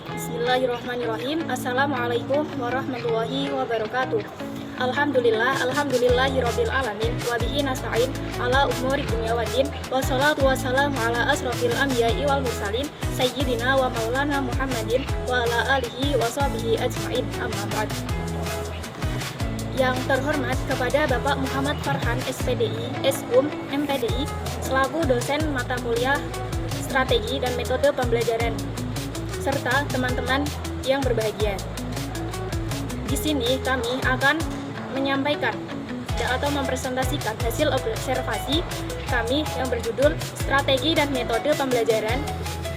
Bismillahirrahmanirrahim. Assalamualaikum warahmatullahi wabarakatuh. Alhamdulillahirabbil alamin wa bihi nasta'in ala umuri dunya waddin wassalatu wassalamu ala asrofil anbiya'i wal mursalin sayyidina wa maulana Muhammadin wa ala alihi wa sahbihi ajma'in, amma ba'd. Yang terhormat kepada Bapak Muhammad Farhan SPDI, SHUM, MPDI selaku dosen mata kuliah strategi dan metode pembelajaran, serta teman-teman yang berbahagia. Di sini kami akan menyampaikan atau mempresentasikan hasil observasi kami yang berjudul Strategi dan Metode Pembelajaran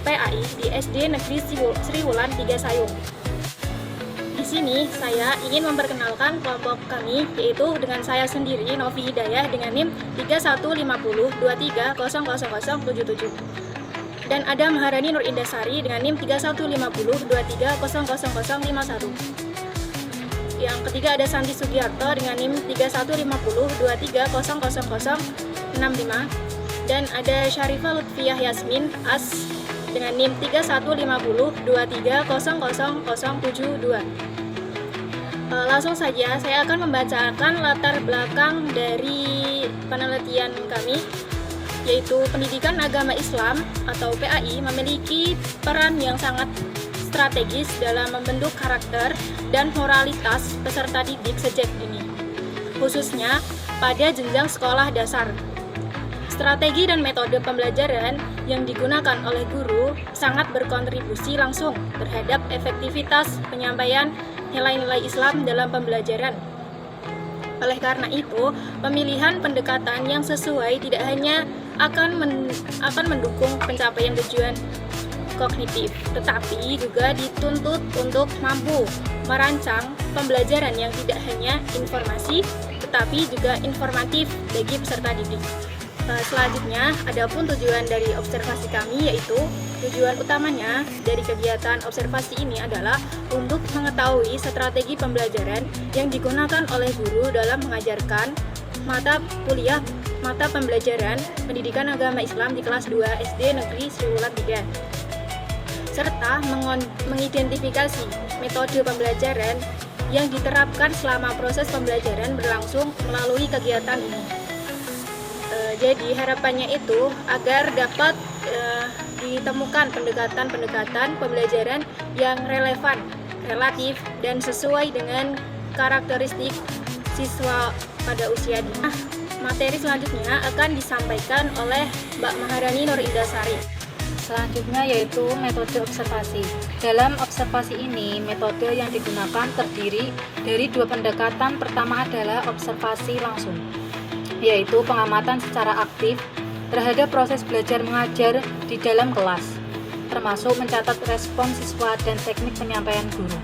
PAI di SD Negeri Sri Wulan 3 Sayung. Di sini saya ingin memperkenalkan kelompok kami, yaitu dengan saya sendiri, Novi Hidayah, dengan NIM 315023000077. Dan ada Maharani Nur Indasari dengan NIM 315023000051. Yang ketiga ada Santi Sugiarto dengan NIM 315023000065. Dan ada Syarifah Lutfiyah Yasmin As dengan NIM 315023000072. Langsung saja saya akan membacakan latar belakang dari penelitian kami, yaitu pendidikan agama Islam atau PAI memiliki peran yang sangat strategis dalam membentuk karakter dan moralitas peserta didik sejak dini, khususnya pada jenjang sekolah dasar. Strategi dan metode pembelajaran yang digunakan oleh guru sangat berkontribusi langsung terhadap efektivitas penyampaian nilai-nilai Islam dalam pembelajaran. Oleh karena itu, pemilihan pendekatan yang sesuai tidak hanya akan mendukung pencapaian tujuan kognitif, tetapi juga dituntut untuk mampu merancang pembelajaran yang tidak hanya informasi, tetapi juga informatif bagi peserta didik. Selanjutnya, adapun tujuan dari observasi kami, yaitu tujuan utamanya dari kegiatan observasi ini adalah untuk mengetahui strategi pembelajaran yang digunakan oleh guru dalam mengajarkan mata kuliah mata pembelajaran pendidikan agama Islam di kelas 2 SD Negeri Sri Wulan 3, serta mengidentifikasi metode pembelajaran yang diterapkan selama proses pembelajaran berlangsung melalui kegiatan ini. Jadi harapannya itu agar dapat ditemukan pendekatan-pendekatan pembelajaran yang relevan, relatif, dan sesuai dengan karakteristik siswa pada usia dini. Materi selanjutnya akan disampaikan oleh Mbak Maharani Nur Indasari. Selanjutnya yaitu metode observasi. Dalam observasi ini, metode yang digunakan terdiri dari dua pendekatan. Pertama adalah observasi langsung, yaitu pengamatan secara aktif terhadap proses belajar mengajar di dalam kelas, termasuk mencatat respon siswa dan teknik penyampaian guru.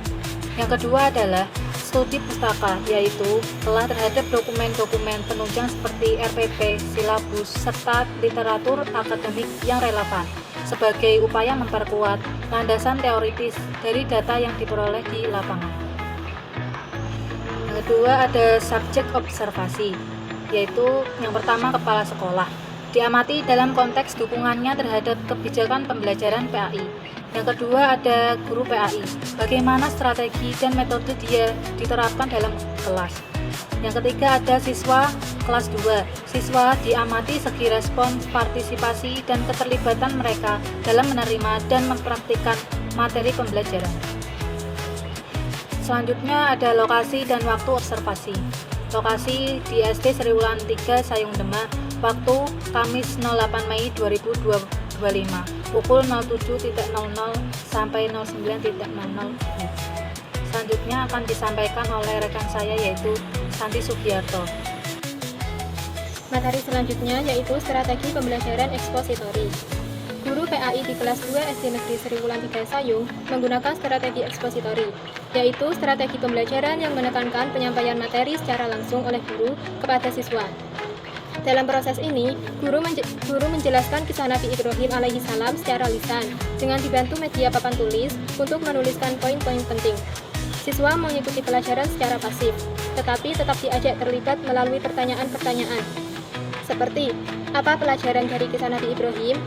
Yang kedua adalah studi pustaka, yaitu telah terhadap dokumen-dokumen penunjang seperti RPP, silabus, serta literatur akademik yang relevan sebagai upaya memperkuat landasan teoritis dari data yang diperoleh di lapangan. Yang kedua ada subjek observasi, yaitu yang pertama kepala sekolah, diamati dalam konteks dukungannya terhadap kebijakan pembelajaran PAI. Yang kedua ada guru PAI, bagaimana strategi dan metode dia diterapkan dalam kelas. Yang ketiga ada siswa kelas 2, siswa diamati segi respon, partisipasi, dan keterlibatan mereka dalam menerima dan mempraktikkan materi pembelajaran. Selanjutnya ada lokasi dan waktu observasi. Lokasi di SD Sri Wulan 3 Sayung Demak, waktu Kamis 08 Mei 2025, pukul 07.00 sampai 09.00. Selanjutnya akan disampaikan oleh rekan saya, yaitu Santi Sugiarto. Materi selanjutnya yaitu strategi pembelajaran ekspositori. Guru PAI di kelas 2 SD Negeri Sri Wulan 3 Sayung menggunakan strategi ekspositori, yaitu strategi pembelajaran yang menekankan penyampaian materi secara langsung oleh guru kepada siswa. Dalam proses ini, guru menjelaskan kisah Nabi Ibrahim alaihi salam secara lisan dengan dibantu media papan tulis untuk menuliskan poin-poin penting. Siswa mengikuti pelajaran secara pasif, tetapi tetap diajak terlibat melalui pertanyaan-pertanyaan. Seperti, apa pelajaran dari kisah Nabi Ibrahim?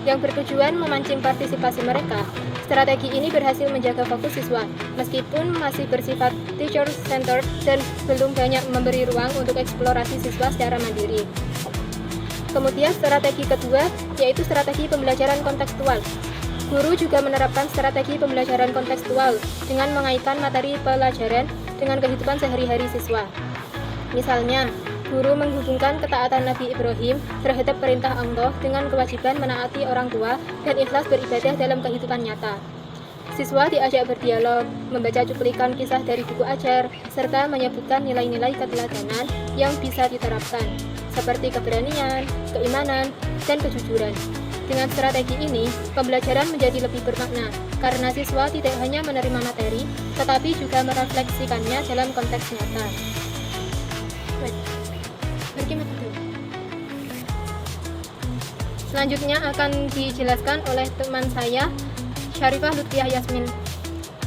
Yang bertujuan memancing partisipasi mereka. Strategi ini berhasil menjaga fokus siswa, meskipun masih bersifat teacher-centered dan belum banyak memberi ruang untuk eksplorasi siswa secara mandiri. Kemudian strategi kedua, yaitu strategi pembelajaran kontekstual. Guru juga menerapkan strategi pembelajaran kontekstual dengan mengaitkan materi pelajaran dengan kehidupan sehari-hari siswa. Misalnya, guru menghubungkan ketaatan Nabi Ibrahim terhadap perintah Allah dengan kewajiban menaati orang tua dan ikhlas beribadah dalam kehidupan nyata. Siswa diajak berdialog, membaca cuplikan kisah dari buku ajar, serta menyebutkan nilai-nilai keteladanan yang bisa diterapkan, seperti keberanian, keimanan, dan kejujuran. Dengan strategi ini, pembelajaran menjadi lebih bermakna, karena siswa tidak hanya menerima materi, tetapi juga merefleksikannya dalam konteks nyata. Selanjutnya akan dijelaskan oleh teman saya, Syarifah Lutfiah Yasmin.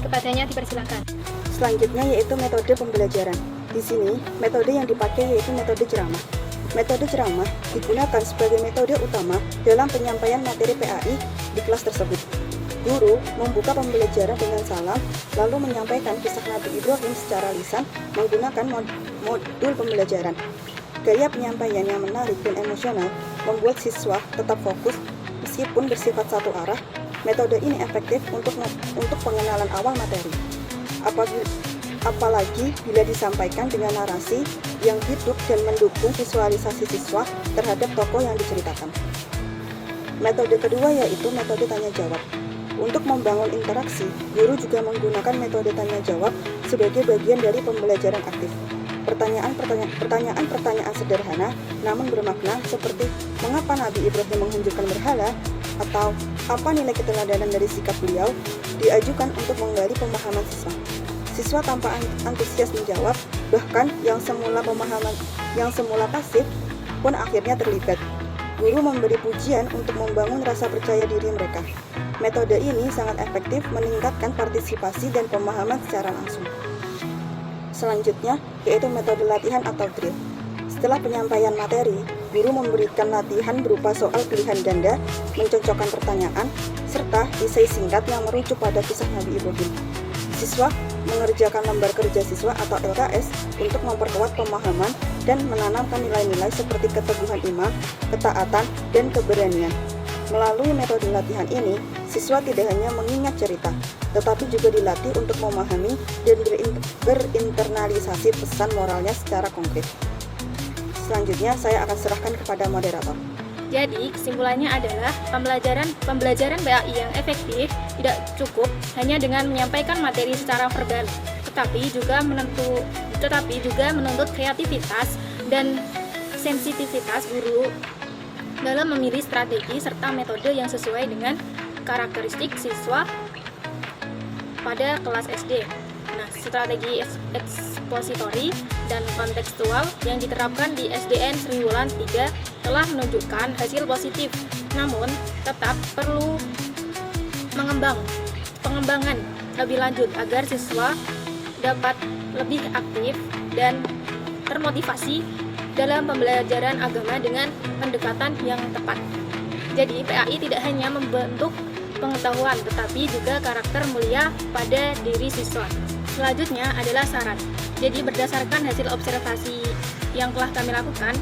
Kepadanya dipersilakan. Selanjutnya yaitu metode pembelajaran. Di sini, metode yang dipakai yaitu metode ceramah. Metode ceramah digunakan sebagai metode utama dalam penyampaian materi PAI di kelas tersebut. Guru membuka pembelajaran dengan salam, lalu menyampaikan kisah Nabi Ibrahim secara lisan menggunakan modul pembelajaran. Gaya penyampaian yang menarik dan emosional membuat siswa tetap fokus meskipun bersifat satu arah. Metode ini efektif untuk pengenalan awal materi. Apalagi bila disampaikan dengan narasi yang hidup dan mendukung visualisasi siswa terhadap tokoh yang diceritakan. Metode kedua yaitu metode tanya jawab. Untuk membangun interaksi, guru juga menggunakan metode tanya jawab sebagai bagian dari pembelajaran aktif. Pertanyaan sederhana namun bermakna seperti mengapa Nabi Ibrahim menghancurkan berhala atau apa nilai keteladanan dari sikap beliau diajukan untuk menggali pemahaman siswa. Siswa tanpa antusias menjawab, bahkan yang semula pasif pun akhirnya terlibat. Guru memberi pujian untuk membangun rasa percaya diri mereka. Metode ini sangat efektif meningkatkan partisipasi dan pemahaman secara langsung. Selanjutnya, yaitu metode latihan atau drill. Setelah penyampaian materi, guru memberikan latihan berupa soal pilihan ganda, mencocokkan pertanyaan, serta esai singkat yang merujuk pada kisah Nabi Ibrahim. Siswa mengerjakan lembar kerja siswa atau LKS untuk memperkuat pemahaman dan menanamkan nilai-nilai seperti keteguhan iman, ketaatan, dan keberanian. Melalui metode latihan ini, siswa tidak hanya mengingat cerita, tetapi juga dilatih untuk memahami dan berinternalisasi pesan moralnya secara konkret. Selanjutnya, saya akan serahkan kepada moderator. Jadi, kesimpulannya adalah pembelajaran PAI yang efektif tidak cukup hanya dengan menyampaikan materi secara verbal, tetapi juga menuntut kreativitas dan sensitivitas guru dalam memilih strategi serta metode yang sesuai dengan karakteristik siswa pada kelas SD. Nah, strategi ekspositori dan kontekstual yang diterapkan di SDN Sri Wulan 3 telah menunjukkan hasil positif, namun tetap perlu pengembangan lebih lanjut agar siswa dapat lebih aktif dan termotivasi dalam pembelajaran agama dengan pendekatan yang tepat. Jadi, PAI tidak hanya membentuk pengetahuan, tetapi juga karakter mulia pada diri siswa. Selanjutnya adalah saran. Jadi, berdasarkan hasil observasi yang telah kami lakukan,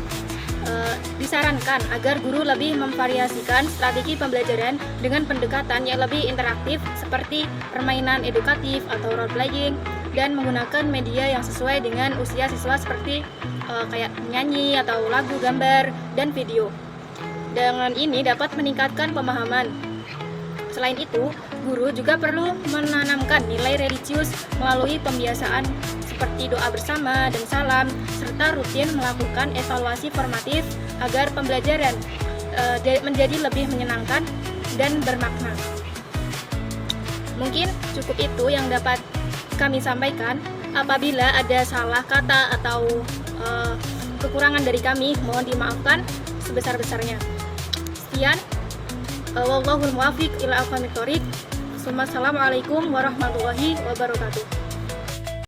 disarankan agar guru lebih memvariasikan strategi pembelajaran dengan pendekatan yang lebih interaktif seperti permainan edukatif atau role playing dan menggunakan media yang sesuai dengan usia siswa seperti kayak nyanyi atau lagu, gambar, dan video. Dengan ini dapat meningkatkan pemahaman. Selain itu, guru juga perlu menanamkan nilai religius melalui pembiasaan seperti doa bersama dan salam, serta rutin melakukan evaluasi formatif agar pembelajaran menjadi lebih menyenangkan dan bermakna. Mungkin cukup itu yang dapat kami sampaikan. Apabila ada salah kata atau kekurangan dari kami, mohon dimaafkan sebesar-besarnya. Sekian, wallahul muwaffiq ila aqwamit thoriq. Assalamualaikum warahmatullahi wabarakatuh.